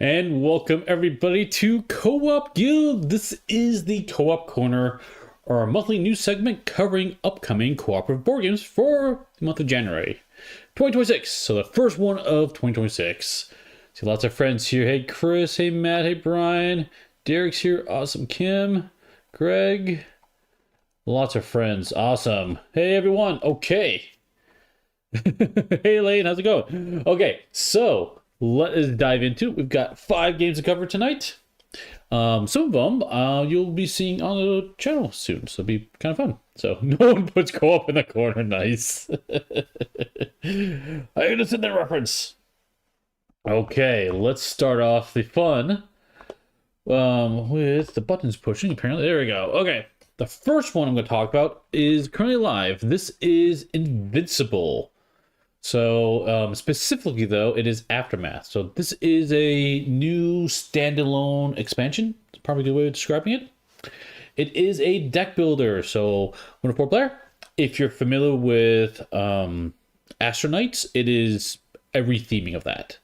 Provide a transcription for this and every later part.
And welcome everybody to Co-op Guild. This is the Co-op Corner, our monthly news segment covering upcoming cooperative board games for the month of January 2026. So the first one of 2026. See lots of friends here. Hey Chris, hey Matt, hey Brian, Derek's here, awesome. Kim, Greg, lots of friends, awesome. Hey everyone, okay. Hey Lane, how's it going? Okay, so let us dive into it. We've got 5 games to cover tonight. Some of them you'll be seeing on the channel soon, so it'll be kind of fun. So no one puts co-op in the corner. Nice. I understand that reference. Okay, let's start off the fun with the buttons pushing. Apparently, there we go. Okay, the first one I'm going to talk about is currently live. This is Invincible. So specifically though, it is Aftermath. So this is a new standalone expansion. It's probably a good way of describing it. It is a deck builder. So 1 to 4 player. If you're familiar with Astronauts, it is every theming of that.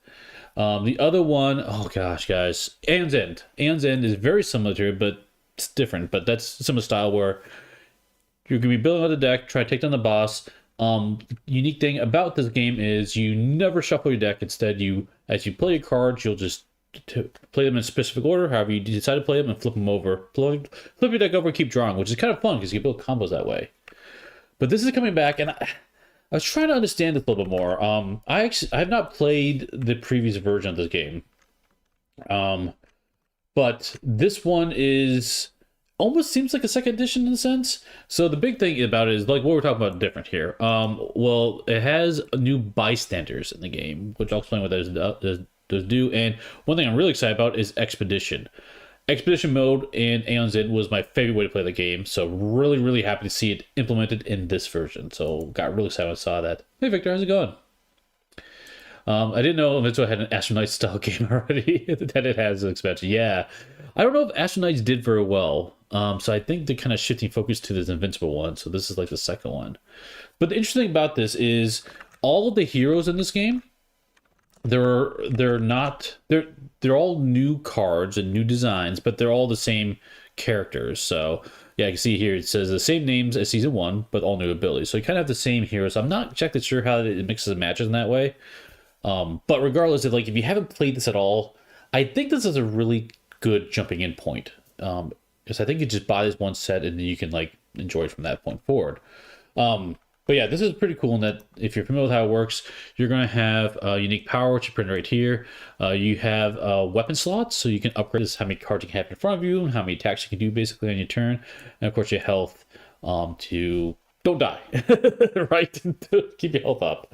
The other one, oh gosh, guys, Aeon's End. Aeon's End is very similar to it, but it's different. But that's similar style where you're going to be building out the deck, try to take down the boss. Unique thing about this game is you never shuffle your deck. Instead, as you play your cards, you'll just play them in a specific order, however you decide to play them, and flip them over. Flip your deck over and keep drawing, which is kind of fun because you can build combos that way. But this is coming back, and I was trying to understand this a little bit more. I have not played the previous version of this game. But this one is almost seems like a second edition in a sense. So the big thing about it is like what we're talking about different here. Well, it has new bystanders in the game, which I'll explain what those do. And one thing I'm really excited about is Expedition. Expedition mode in Aeon's End was my favorite way to play the game. So really, really happy to see it implemented in this version. So got really excited when I saw that. Hey Victor, how's it going? I didn't know Invincible had an Astronaut style game already. That it has an expansion. Yeah. I don't know if Astronauts did very well. So I think they're kind of shifting focus to this Invincible one. So this is like the second one. But the interesting thing about this is all of the heroes in this game, they're all new cards and new designs, but they're all the same characters. So yeah, you can see here it says the same names as season 1, but all new abilities. So you kind of have the same heroes. I'm not exactly sure how it mixes and matches in that way. But regardless of like if you haven't played this at all, I think this is a really good jumping in point. Because I think you just buy this one set and then you can like enjoy it from that point forward. But yeah, this is pretty cool in that if you're familiar with how it works, you're going to have unique power, which is printed right here. You have weapon slots, so you can upgrade this, how many cards you can have in front of you, and how many attacks you can do basically on your turn. And of course your health to don't die, right? To keep your health up.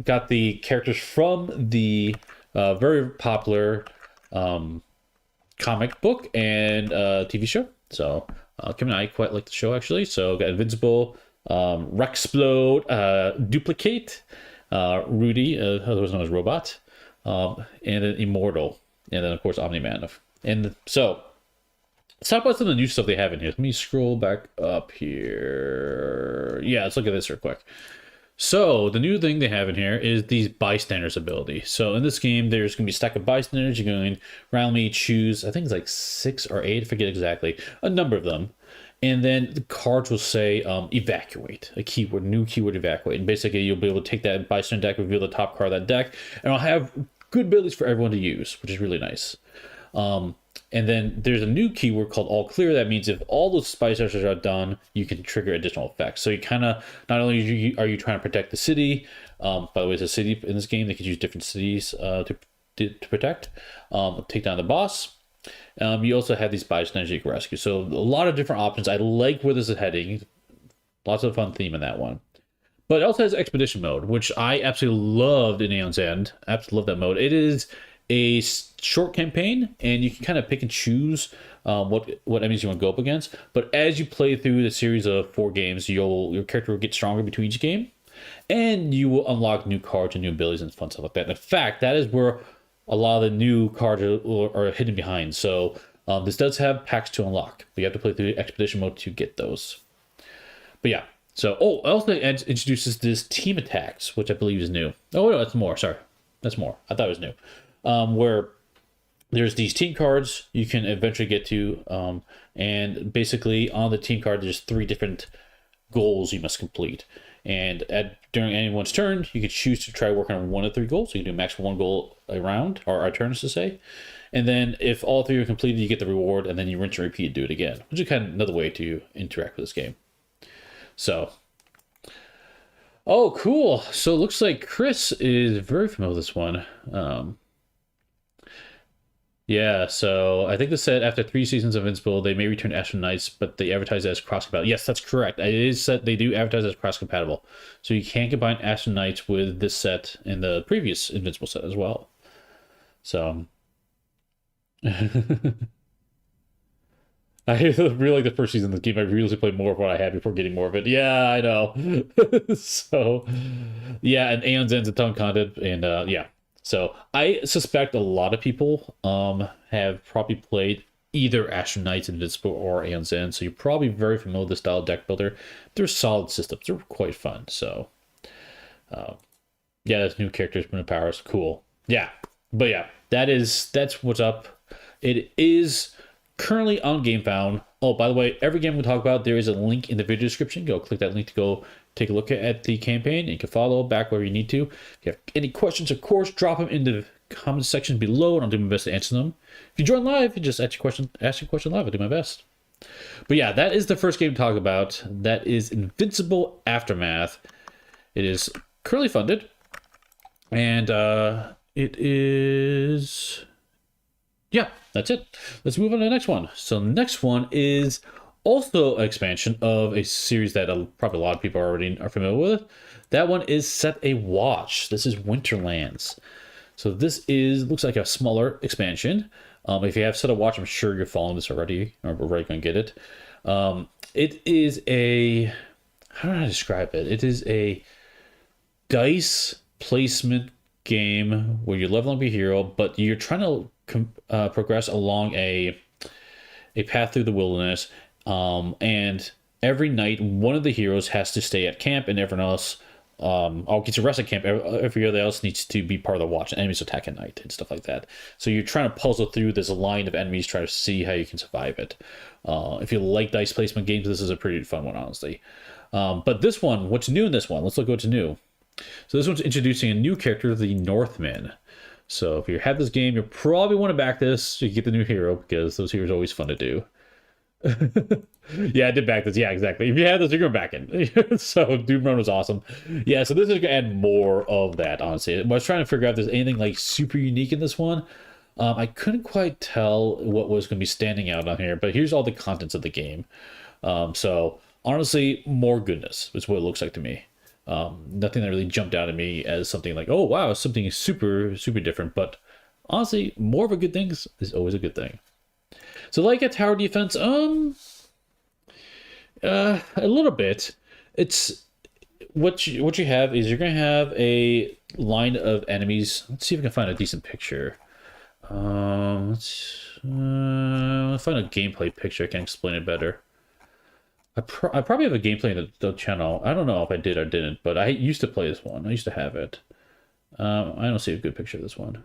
Got the characters from the very popular comic book and TV show. So Kim and I quite like the show actually. So got Invincible, Rexplode, Duplicate, Rudy, otherwise known as Robot, and then Immortal, and then of course Omni-Man. And so let's talk about some of the new stuff they have in here. Let me scroll back up here. Yeah, let's look at this real quick. So the new thing they have in here is these bystanders ability. So in this game, there's going to be a stack of bystanders. You're going to randomly choose, I think it's like 6 or 8, I forget exactly, a number of them. And then the cards will say evacuate, a keyword, new keyword evacuate. And basically you'll be able to take that bystander deck, reveal the top card of that deck, and I'll have good abilities for everyone to use, which is really nice. And then there's a new keyword called all clear. That means if all those bystanders are done, you can trigger additional effects. So you kind of, not only are you trying to protect the city, by the way, it's a city in this game, they could use different cities to protect, take down the boss. You also have these bystanders you can rescue. So a lot of different options. I like where this is heading. Lots of fun theme in that one. But it also has Expedition mode, which I absolutely loved in Aeon's End. I absolutely love that mode. It is a short campaign, and you can kind of pick and choose what enemies you want to go up against. But as you play through the series of 4 games, your character will get stronger between each game, and you will unlock new cards and new abilities and fun stuff like that. And in fact, that is where a lot of the new cards are hidden behind. So this does have packs to unlock, but you have to play through Expedition mode to get those. But yeah, so it also introduces this team attacks, which I believe is new. Oh no, that's more. Sorry, that's more. I thought it was new. where there's these team cards you can eventually get to, and basically on the team card there's 3 different goals you must complete. And during anyone's turn, you could choose to try working on 1 of 3 goals. So you can do max 1 goal a round, or a turn, to say. And then if all 3 are completed, you get the reward, and then you rinse and repeat and do it again, which is kind of another way to interact with this game. So, oh, cool. So it looks like Chris is very familiar with this one. Yeah, so I think they said after 3 seasons of Invincible, they may return Astral Knights, but they advertise it as cross-compatible. Yes, that's correct. It is said they do advertise as cross-compatible. So you can combine Astral Knights with this set in the previous Invincible set as well. So... I really like the first season of the game. I really played more of what I had before getting more of it. Yeah, I know. So, yeah, and Aeon's End's a ton of content, and yeah. So I suspect a lot of people have probably played either Astral Knights, Invincible, or Aeon's End, so you're probably very familiar with the style of deck builder. They're solid systems. They're quite fun. So, yeah, there's new characters, new powers. Cool. Yeah, but yeah, that's what's up. It is currently on GameFound. Oh, by the way, every game we talk about, there is a link in the video description. Go click that link to go take a look at the campaign, and you can follow back where you need to. If you have any questions, of course, drop them in the comment section below, and I'll do my best to answer them. If you join live, you just ask your question live. I'll do my best. But yeah, that is the first game to talk about. That is Invincible Aftermath. It is currently funded, and it is... yeah, that's it. Let's move on to the next one. So the next one is also an expansion of a series that probably a lot of people already are familiar with. That one is Set a Watch. This is Winterlands. So this looks like a smaller expansion. If you have Set a Watch, I'm sure you're following this already, or we're already going to get it. It is a... how do I describe it? It is a dice placement game where you're leveling up your hero, but you're trying to progress along a path through the wilderness, and every night one of the heroes has to stay at camp, and everyone else all gets to rest at camp. Everybody else needs to be part of the watch, and enemies attack at night and stuff like that. So you're trying to puzzle through this line of enemies, trying to see how you can survive it. If you like dice placement games, this is a pretty fun one, honestly. But this one, what's new in this one? Let's look at what's new. So this one's introducing a new character, the Northmen. So if you have this game, you'll probably want to back this so you get the new hero, because those heroes are always fun to do. Yeah, I did back this. Yeah, exactly. If you have this, you're going to back it. So Doom Run was awesome. Yeah, so this is going to add more of that, honestly. I was trying to figure out if there's anything like super unique in this one. I couldn't quite tell what was going to be standing out on here, but here's all the contents of the game. So honestly, more goodness is what it looks like to me. Nothing that really jumped out at me as something like, oh wow, something super different, but honestly, more of a good thing is always a good thing. So like a tower defense, a little bit. It's what you have is you're gonna have a line of enemies. Let's see if I can find a decent picture. Let's find a gameplay picture. I can explain it better. I probably have a gameplay in the channel. I don't know if I did or didn't, but I used to play this one. I used to have it. I don't see a good picture of this one.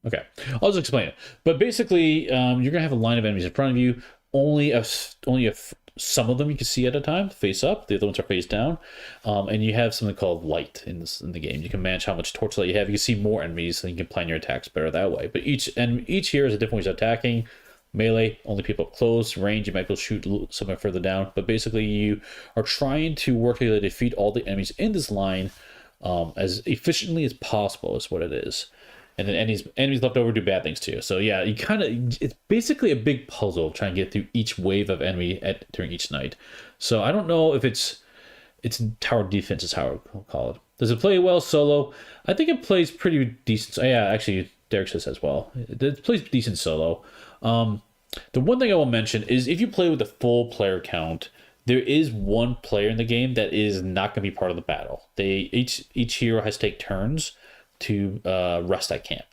Okay, I'll just explain it. But basically, you're gonna have a line of enemies in front of you. Only if some of them you can see at a time, face up. The other ones are face down. And you have something called light in the game. You can manage how much torchlight you have. You can see more enemies, and you can plan your attacks better that way. But each hero is a different way of attacking. Melee, only people up close. Range, you might go shoot somewhere further down. But basically, you are trying to work together to defeat all the enemies in this line as efficiently as possible, is what it is. And then enemies left over do bad things to you. So yeah, it's basically a big puzzle trying to get through each wave of enemy during each night. So I don't know if it's tower defense is how I'll call it. Does it play well solo? I think it plays pretty decent. Yeah, actually, Derek says as well. It plays decent solo. The one thing I will mention is if you play with the full player count, there is one player in the game that is not going to be part of the battle. Each hero has to take turns to rest at camp.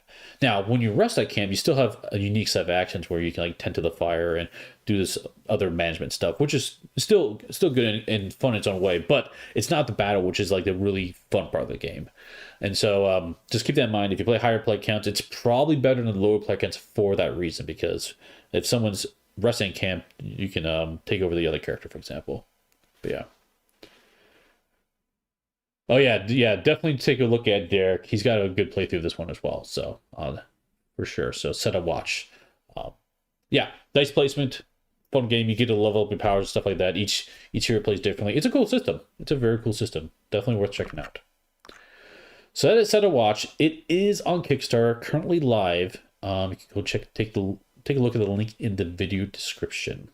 Now, when you rest at camp, you still have a unique set of actions where you can like tend to the fire and do this other management stuff, which is still good and fun in its own way. But it's not the battle, which is like the really fun part of the game. And so just keep that in mind. If you play higher play counts, it's probably better than the lower play counts for that reason, because if someone's resting camp, you can take over the other character, for example. But yeah. Oh yeah, definitely take a look at Derek. He's got a good playthrough of this one as well, so for sure. So set a watch. Yeah, dice placement, fun game. You get to level up your powers and stuff like that. Each hero plays differently. It's a cool system. It's a very cool system. Definitely worth checking out. So that is set a watch. It is on Kickstarter, currently live. You can go take a look at the link in the video description.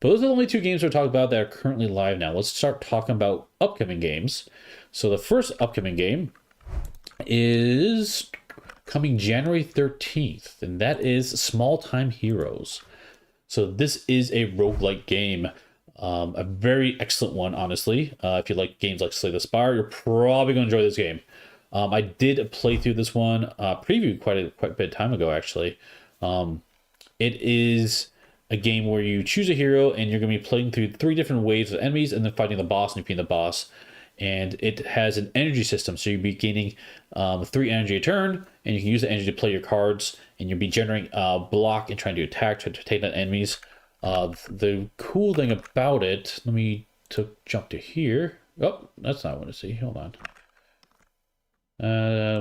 But those are the only two games we're talking about that are currently live now. Let's start talking about upcoming games. So the first upcoming game is coming January 13th, and that is Small Time Heroes. So this is a roguelike game. A very excellent one, honestly. If you like games like Slay the Spire, you're probably going to enjoy this game. I did play through this one, preview quite a bit of time ago, actually. It is a game where you choose a hero and you're going to be playing through 3 different waves of enemies and then fighting the boss and defeating the boss. And it has an energy system, so you'll be gaining 3 energy a turn, and you can use the energy to play your cards, and you'll be generating a block and trying to attack to take down enemies. The cool thing about it, let me jump to here. Oh, that's not what I want to see. Hold on.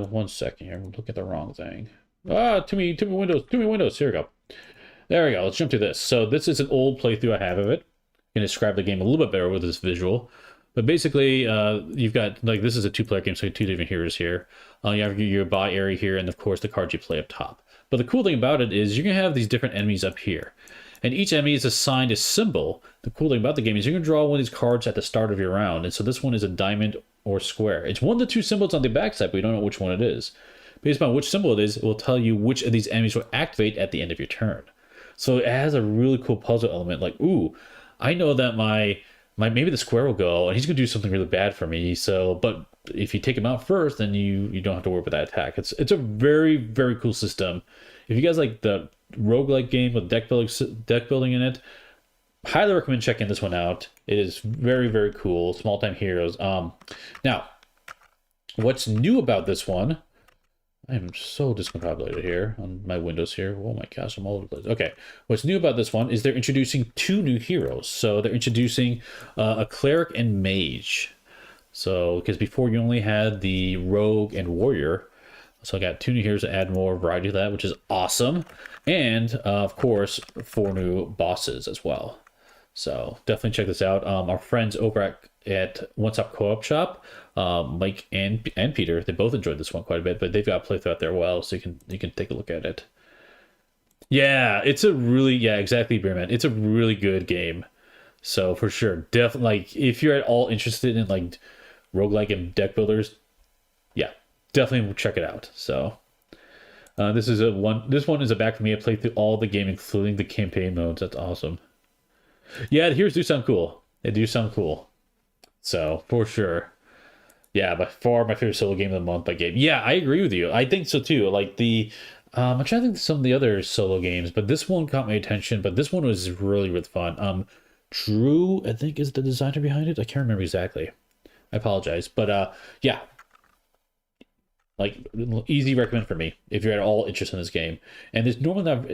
1 second here. I'm looking at the wrong thing. Too many windows. Here we go. There we go. Let's jump to this. So this is an old playthrough I have of it. I can describe the game a little bit better with this visual. But basically, you've got, like, this is a 2-player game, so 2 different heroes here. You have your buy area here, and of course the cards you play up top. But the cool thing about it is you're going to have these different enemies up here. And each enemy is assigned a symbol. The cool thing about the game is you're going to draw one of these cards at the start of your round. And so this one is a diamond or square. It's one of the 2 symbols on the backside, but we don't know which one it is. Based on which symbol it is, it will tell you which of these enemies will activate at the end of your turn. So it has a really cool puzzle element. Like, ooh, I know that maybe the square will go and he's going to do something really bad for me. So, but if you take him out first, then you don't have to worry about that attack. It's a very, very cool system. If you guys like the roguelike game with deck building in it, highly recommend checking this one out. It is very, very cool. Small Time Heroes. Now, what's new about this one? I am so discombobulated here on my windows here. Oh my gosh, I'm all over the place. Okay, what's new about this one is they're introducing 2 new heroes. So they're introducing a cleric and mage. So, because before you only had the rogue and warrior. So I got 2 new heroes to add more variety to that, which is awesome. And, of course, 4 new bosses as well. So definitely check this out. Our friends over at One Stop Co-op Shop, Mike and Peter, they both enjoyed this one quite a bit, but they've got a playthrough out there well, so you can take a look at it. Yeah, it's a really, exactly, Beerman. It's a really good game. So for sure, definitely, like, if you're at all interested in like roguelike and deck builders, yeah, definitely check it out. So this one is a back for me. I played through all the game, including the campaign modes. That's awesome. Yeah, the heroes do sound cool. They do sound cool. So, for sure. Yeah, by far my favorite solo game of the month by game. Yeah, I agree with you. I think so too. Like I'm trying to think of some of the other solo games, but this one caught my attention. But this one was really, really fun. Drew, I think, is the designer behind it. I can't remember exactly. I apologize. But yeah. Like, easy recommend for me if you're at all interested in this game. And it's normally not,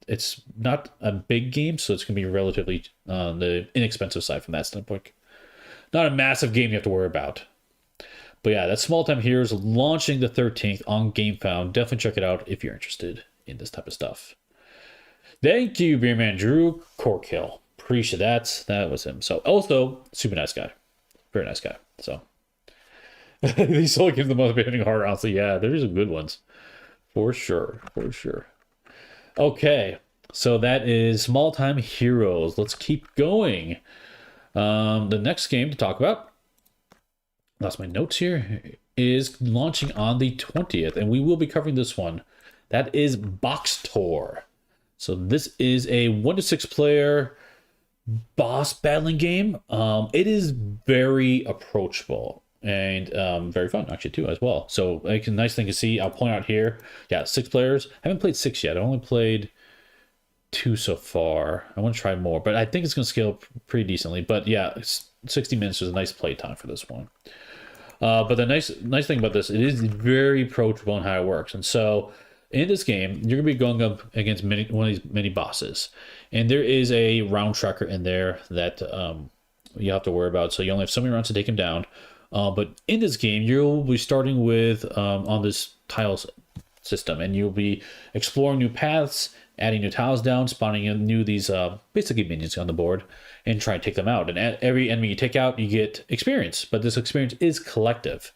it's not a big game, so it's going to be relatively on the inexpensive side from that standpoint. Not a massive game you have to worry about. But yeah, that's Small Time Heroes launching the 13th on GameFound. Definitely check it out if you're interested in this type of stuff. Thank you, Beerman Drew Corkill. Appreciate that. That was him. So also, super nice guy. Very nice guy. So these solo games the most hitting hard, honestly. Yeah, there's some good ones. For sure. For sure. Okay, so that is Small Time Heroes. Let's keep going. The next game to talk about, lost my notes here, is launching on the 20th, and we will be covering this one. That is Boxtor. So this is a 1 to 6 player boss battling game. It is very approachable and very fun actually too as well. So like a nice thing to see. I'll point out here, 6 players. I haven't played 6 yet. I only played 2 so far. I want to try more, but I think it's going to scale pretty decently. But yeah, 60 minutes is a nice play time for this one. But the nice thing about this, it is very approachable in how it works. And so in this game, you're gonna be going up against one of these mini bosses, and there is a round tracker in there that you have to worry about. So you only have so many rounds to take him down. But in this game, you'll be starting with on this tiles system, and you'll be exploring new paths, adding new tiles down, spawning in new these basically minions on the board, and try and take them out. And every enemy you take out, you get experience, but this experience is collective.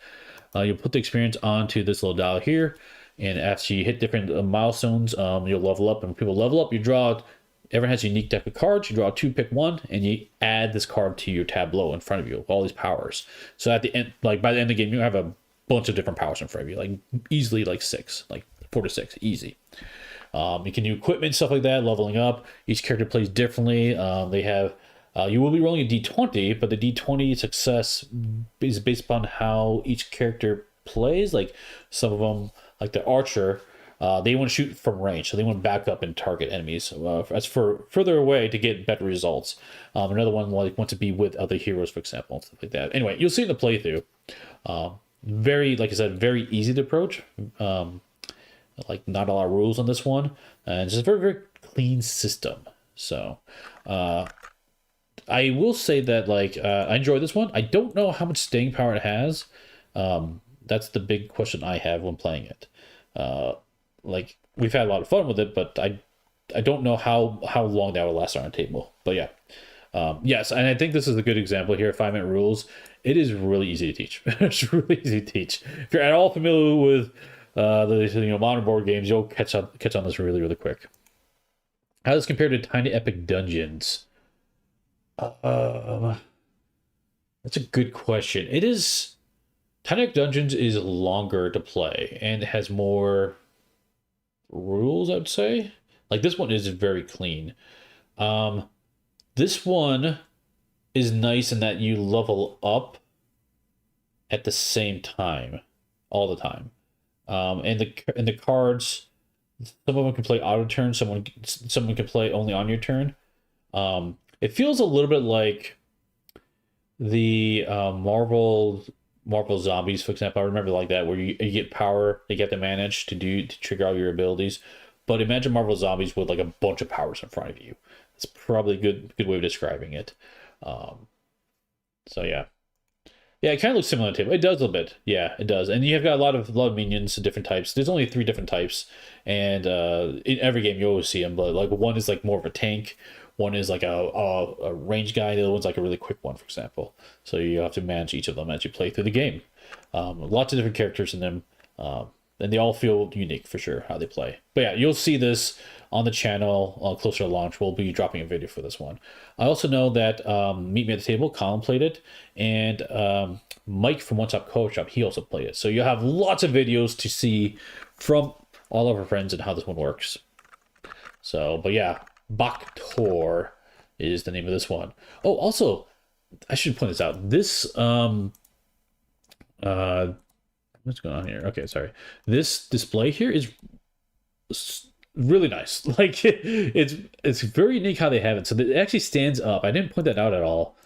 You'll put the experience onto this little dial here, and after you hit different milestones, you'll level up. And when people level up, you draw. Everyone has a unique deck of cards. You draw two, pick one, and you add this card to your tableau in front of you. All these powers. So at the end, like by the end of the game, you have a bunch of different powers in front of you, like easily like 6, like 4 to 6, easy. You can do equipment, stuff like that, leveling up. Each character plays differently. They have. You will be rolling a d20, but the d20 success is based upon how each character plays. Like some of them, like the archer, they want to shoot from range, so they want to back up and target enemies as for further away to get better results. Another one want to be with other heroes, for example, and stuff like that. Anyway, you'll see in the playthrough. Very, like I said, very easy to approach. Like not a lot of rules on this one, and just a very, very clean system. So I will say that I enjoy this one. I don't know how much staying power it has. That's the big question I have when playing it. Like we've had a lot of fun with it, but I don't know how long that will last on our table. But yeah, yes, and I think this is a good example here. 5-minute rules. It is really easy to teach. It's really easy to teach. If you're at all familiar with the modern board games, you'll catch on this really, really quick. How does this compare to Tiny Epic Dungeons? That's a good question. It is. Tiny Epic Dungeons is longer to play and has more rules, I would say. Like this one is very clean. This one is nice in that you level up at the same time, all the time. And the cards, some of them can play auto turn, someone can play only on your turn. It feels a little bit like the Marvel Zombies, for example. I remember like that, where you get power, you get to manage to trigger all your abilities. But imagine Marvel Zombies with like a bunch of powers in front of you. It's probably a good way of describing it. So yeah. Yeah, it kind of looks similar to it. It does a little bit. Yeah, it does. And you've got a lot of minions, different types. There's only 3 different types. And in every game, you always see them. But like one is like more of a tank. One is like a range guy. The other one's like a really quick one, for example. So you have to manage each of them as you play through the game. Lots of different characters in them. And they all feel unique for sure, how they play. But yeah, you'll see this on the channel closer to launch. We'll be dropping a video for this one. I also know that Meet Me at the Table, Colin played it, and Mike from One Stop Co-op, he also played it. So you'll have lots of videos to see from all of our friends and how this one works. So, but yeah, Boxtor is the name of this one. Oh, also, I should point this out. This what's going on here? Okay, sorry. This display here is really nice. Like it's very unique how they have it. So it actually stands up. I didn't point that out at all,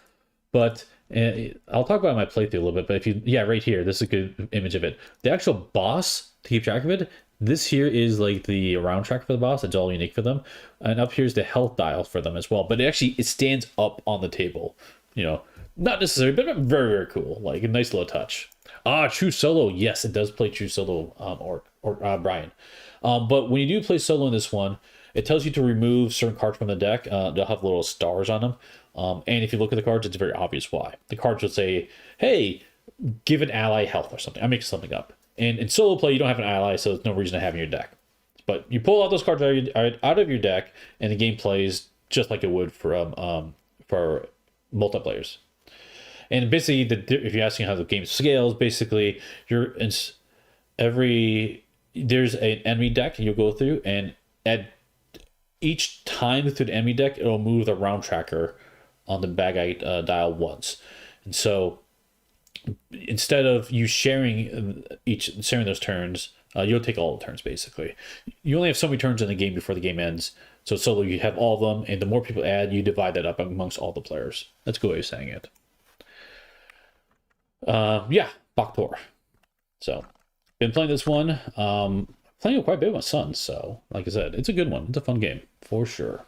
but I'll talk about my playthrough a little bit. But right here, this is a good image of it. The actual boss, to keep track of it, this here is like the round track for the boss. It's all unique for them, and up here's the health dial for them as well. But it stands up on the table. Not necessary, but very, very cool. Like a nice little touch. True solo. Yes, it does play true solo, or Brian. But when you do play solo in this one, it tells you to remove certain cards from the deck. They'll have little stars on them. And if you look at the cards, it's very obvious why. The cards will say, hey, give an ally health or something. I'm making something up. And in solo play, you don't have an ally, so there's no reason to have in your deck. But you pull out those cards out of your deck, and the game plays just like it would for multiplayers. And basically, if you're asking how the game scales, basically, there's an enemy deck you'll go through, and at each time through the enemy deck, it'll move the round tracker on the bag dial once. And so instead of you sharing those turns, you'll take all the turns, basically. You only have so many turns in the game before the game ends. So solo, you have all of them, and the more people add, you divide that up amongst all the players. That's a good way of saying it. Yeah, Boxtor. So, been playing this one. Playing it quite a bit with my son. So, like I said, it's a good one. It's a fun game for sure.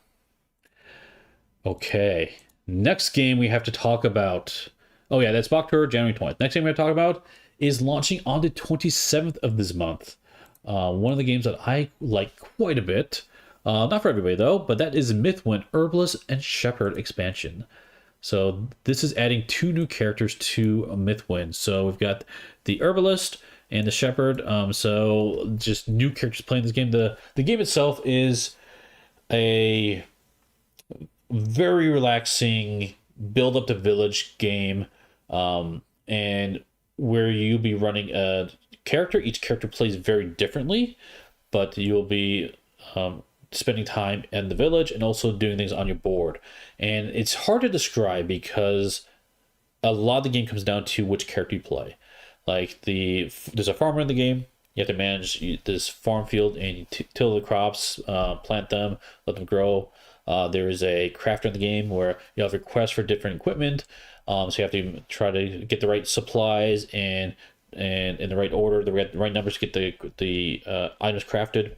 Okay, next game we have to talk about. Oh yeah, that's Boxtor, January 20th. Next game we have to talk about is launching on the 27th of this month. One of the games that I like quite a bit. Not for everybody though, but that is Mythwind, Herbalist, and Sherpherd expansion. So this is adding 2 new characters to Mythwind. So we've got the Herbalist and the Sherpherd. So just new characters playing this game. The game itself is a very relaxing build up the village game, and where you'll be running a character. Each character plays very differently, but you'll be spending time in the village and also doing things on your board. And it's hard to describe because a lot of the game comes down to which character you play. Like there's a farmer in the game. You have to manage this farm field and you till the crops, plant them, let them grow. There is a crafter in the game where you have requests for different equipment. So you have to try to get the right supplies and in the right order, the right numbers to get the items crafted.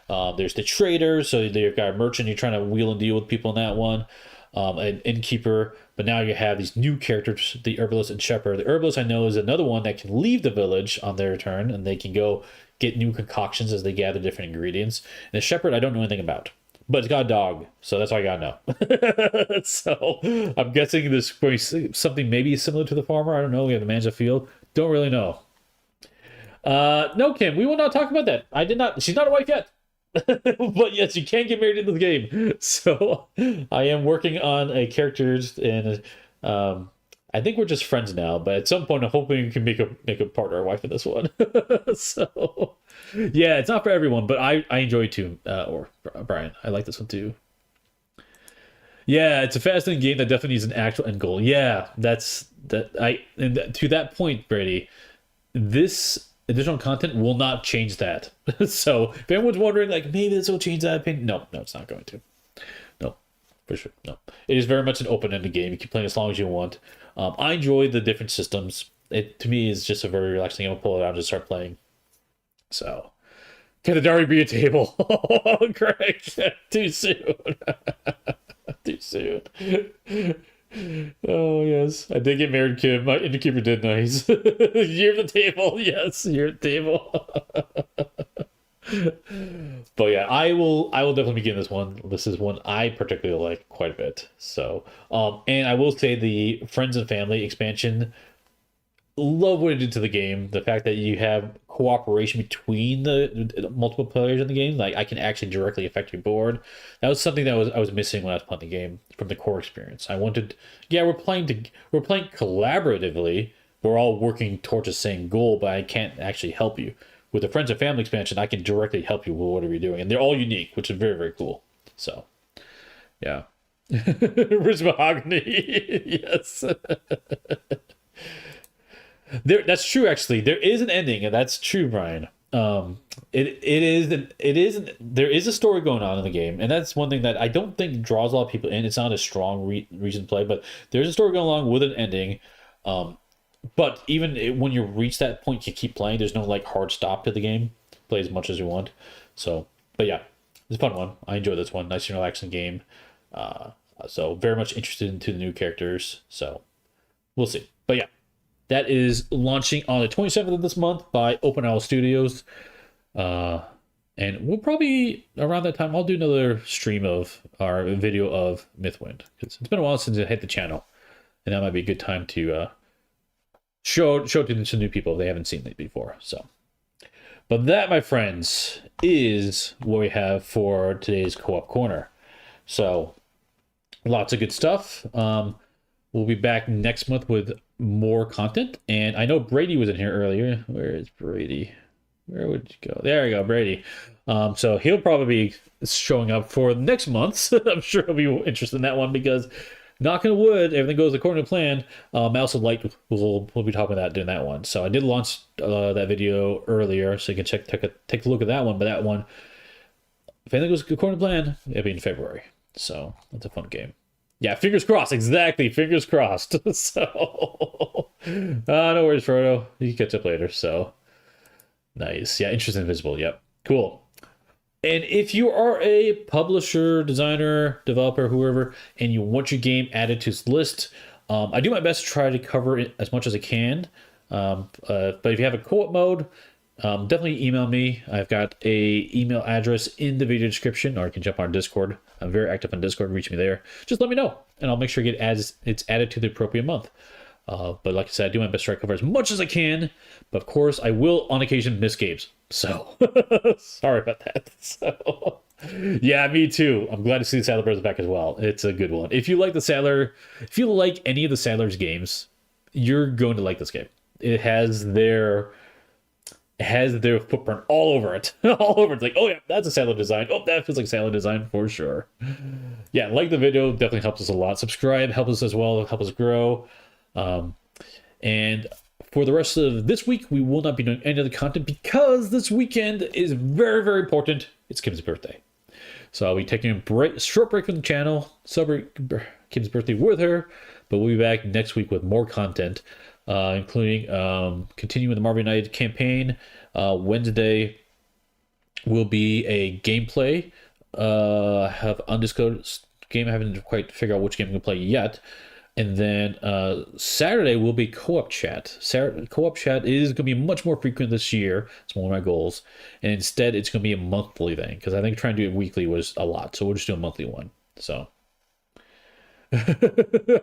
There's the trader, so you've got a merchant, you're trying to wheel and deal with people in that one. An innkeeper, but now you have these new characters, the Herbalist and Sherpherd. The Herbalist I know is another one that can leave the village on their return, and they can go get new concoctions as they gather different ingredients. And the Sherpherd I don't know anything about, but it's got a dog, so that's all I gotta know. So I'm guessing this is something maybe similar to the farmer. I don't know. We have to manage the field. Don't really know. No, Kim, we will not talk about that. I did not. She's not a wife yet. But yes, you can get married in the game. So I am working on a character, and I think we're just friends now. But at some point, I'm hoping you can make a partner or wife in this one. So yeah, it's not for everyone, but I enjoy it too. Or Brian, I like this one too. Yeah, it's a fascinating game that definitely needs an actual end goal. Yeah, to that point, Brady, this additional content will not change that. So if anyone's wondering, like, maybe this will change that opinion, no, it's not going to. No, for sure, no. It is very much an open-ended game. You can play as long as you want. I enjoy the different systems. It, to me, is just a very relaxing game. I'll pull it out and just start playing. So, can the already be a table? Oh, Greg, too soon. Too soon. Oh, yes. I did get married, Kim. My innkeeper did nice. You're the table. Yes, you're the table. But yeah, I will definitely begin this one. This is one I particularly like quite a bit. So, and I will say the Friends and Family expansion, love what it did to the game. The fact that you have cooperation between the multiple players in the game, like I can actually directly affect your board. That was something that I was missing when I was playing the game from the core experience. I wanted, yeah, we're playing collaboratively. We're all working towards the same goal, but I can't actually help you. With the Friends and Family expansion, I can directly help you with whatever you're doing, and they're all unique, which is very, very cool. So, yeah, Rich Mahogany, yes. That's true. Actually, there is an ending, and that's true, Brian. There is a story going on in the game, and that's one thing that I don't think draws a lot of people in. It's not a strong reason to play, but there's a story going along with an ending. But even when you reach that point, you keep playing. There's no like hard stop to the game. Play as much as you want. So, but yeah, it's a fun one. I enjoy this one. Nice and relaxing game. So very much interested into the new characters. So we'll see. But yeah. That is launching on the 27th of this month by Open Owl Studios. And we'll probably, around that time, I'll do another stream of our video of Mythwind. Because it's been a while since it hit the channel. And that might be a good time to show it to some new people if they haven't seen it before. So, but that, my friends, is what we have for today's Co-op Corner. So, lots of good stuff. We'll be back next month with more content. And I know Brady was in here earlier. Where is Brady? Where would you go? There you go, Brady. So he'll probably be showing up for next month. I'm sure he'll be interested in that one because, knocking on wood, everything goes according to plan. Mouse of Light, we'll be talking about that during that one. So I did launch that video earlier, so you can take a look at that one. But that one, if anything goes according to plan, it'll be in February. So that's a fun game. Yeah, fingers crossed. Exactly, fingers crossed. So, no worries, Frodo. You can catch up later. So, nice. Yeah, Interest Invisible. Yep, cool. And if you are a publisher, designer, developer, whoever, and you want your game added to this list, I do my best to try to cover it as much as I can. But if you have a co-op mode, definitely email me. I've got a email address in the video description, or you can jump on Discord. I'm very active on Discord. Reach me there. Just let me know, and I'll make sure it's added to the appropriate month. But like I said, I do my best to try to cover as much as I can. But of course, I will on occasion miss games. So sorry about that. So yeah, me too. I'm glad to see the Sadler Brothers back as well. It's a good one. If you like if you like any of the Sadler's games, you're going to like this game. It has their footprint all over it. All over it. It's like, oh yeah, that's a Sadler design. Oh, that feels like Sadler design for sure. Yeah, like the video, definitely helps us a lot. Subscribe helps us as well, help us grow. And for the rest of this week, we will not be doing any other content because this weekend is very, very important. It's Kim's birthday. So I'll be taking a short break from the channel, celebrate Kim's birthday with her, but we'll be back next week with more content, including continuing the Marvel United campaign. Wednesday will be a gameplay. Have undisclosed game. I haven't quite figured out which game I'm going to play yet. And then Saturday will be co-op chat. Co-op chat is going to be much more frequent this year. It's one of my goals. And instead, it's going to be a monthly thing. Because I think trying to do it weekly was a lot. So we'll just do a monthly one. So. I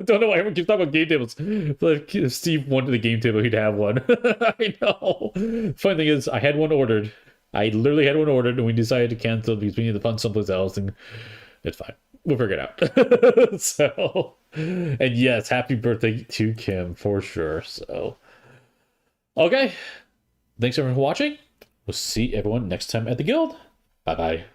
don't know why everyone keeps talking about game tables. Like, if Steve wanted the game table, he'd have one. I know. Funny thing is, I had one ordered. I literally had one ordered, and we decided to cancel because we needed to find someplace else. And it's fine. We'll figure it out. So, and yes, happy birthday to Kim for sure. So, okay. Thanks everyone for watching. We'll see everyone next time at the guild. Bye bye.